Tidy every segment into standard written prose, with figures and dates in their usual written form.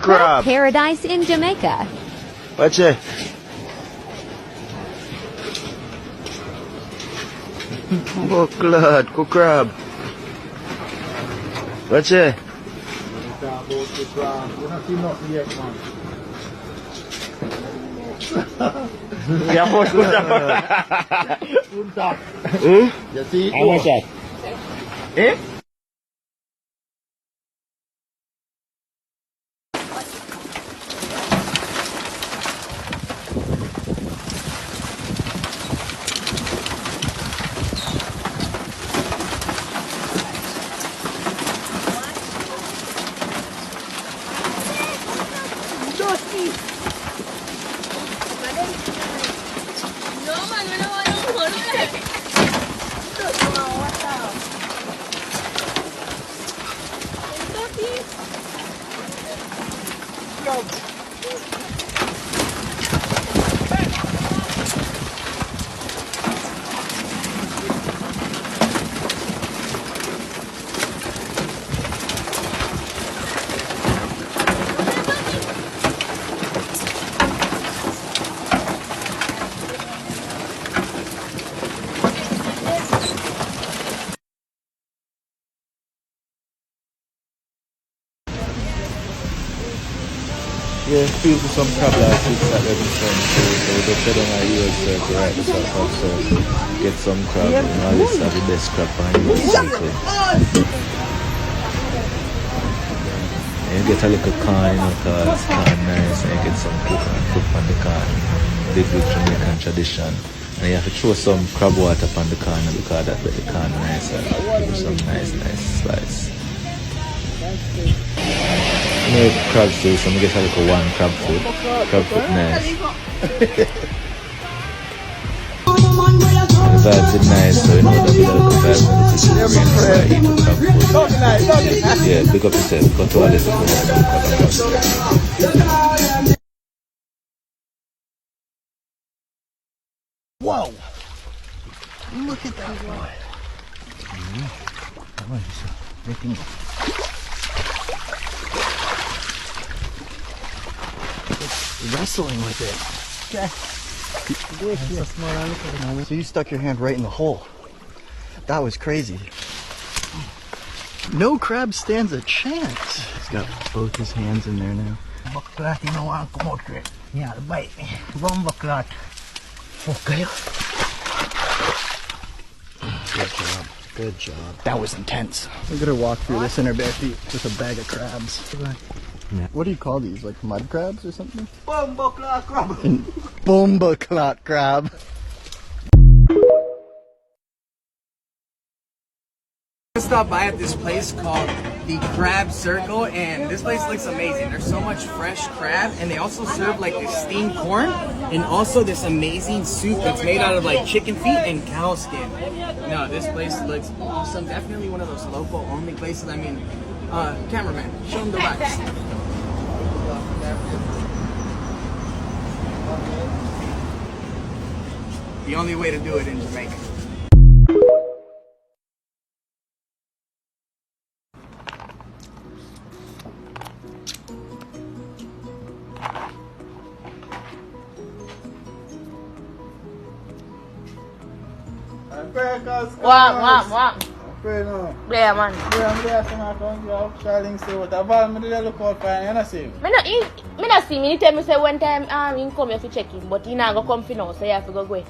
Crab paradise in Jamaica. Watch it. Oh, glad, go crab. Watch it. Ya, bos, Punta. Jadi How much that? Eh? Yeah, feel for some crab last week Saturday and Sunday, so we just head on our US circle right this up, so get some crab, you know, let's have the best crab on the US circle. And you get a little corn, you know, cause it's corn nice, and you get some cook on the corn, big Jamaican tradition. And you have to throw some crab water on the corn because that make the corn nice and give some nice slice. You know, crab stew, so I get a little one crab foot. Crab foot nice. The vibes are nice, so you know that we got a little vibes on the kitchen where I eat the crab food. Yeah, big up yourself. Go to all this food. Whoa! Look at that boy. Wrestling with it. Okay. So you stuck your hand right in the hole. That was crazy. No crab stands a chance. He's got both his hands in there now. Baklat, you know what? Come out here. Yeah, bite me. Wrong baklat. Okay. Good job. Good job. That was intense. I'm gonna walk through this in her bare feet with a bag of crabs. Yeah. What do you call these? Like mud crabs or something? Boom baklat crab. Bomba clot crab. Stop by at this place called the Crab Circle, and this place looks amazing. There's so much fresh crab, and they also serve like this steamed corn and also this amazing soup that's made out of like chicken feet and cow skin. No, this place looks awesome. Definitely one of those local only places. I mean, cameraman, show them the rice. The only way to do it in Jamaica. What? No. Yeah, man. Me not see me. He tell me say one time he come here to check him, but he not go come for now, so you have to go away.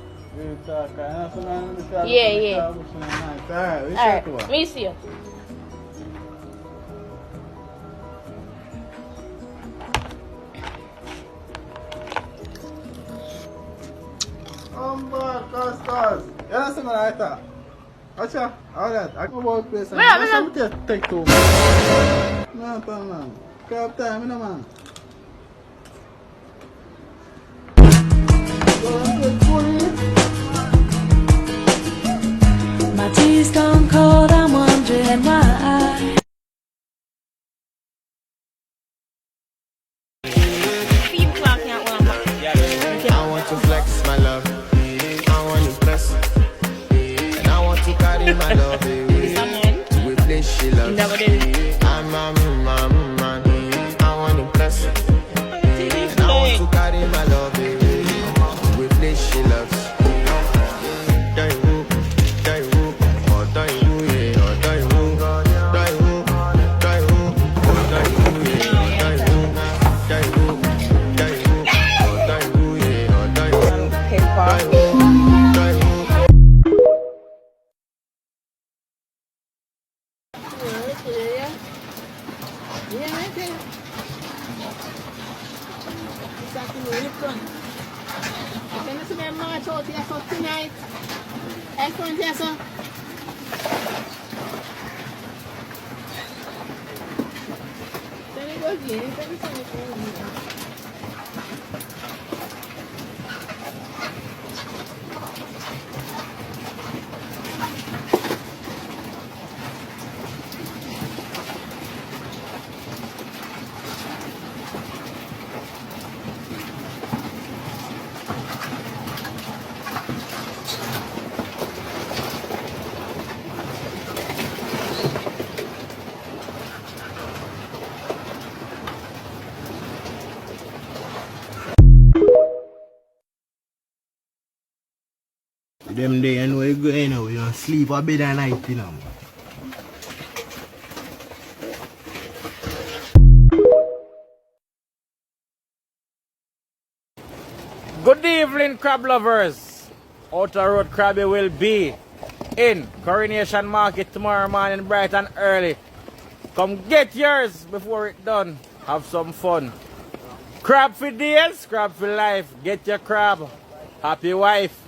Yeah. Alright, me see you. Custards. You understand what I thought? Acha, all that. I go work place and Man, just take two. No, man. Crab time, man. My tea's gone cold, I'm wondering why. I want to flex my love. I want to press. And I want to carry my love away to a place she loves. I'm a man. I want to press. to the front. Can you see them march out here for tonight? Excellent, yes, sir. Then it goes in. Then it's in the Them day, you know, you go in, you know, sleep a bed at night, you know. Good evening, crab lovers. Outer Road Crabby will be in Coronation Market tomorrow morning, bright and early. Come get yours before it's done. Have some fun. Crab for days, crab for life. Get your crab. Happy wife.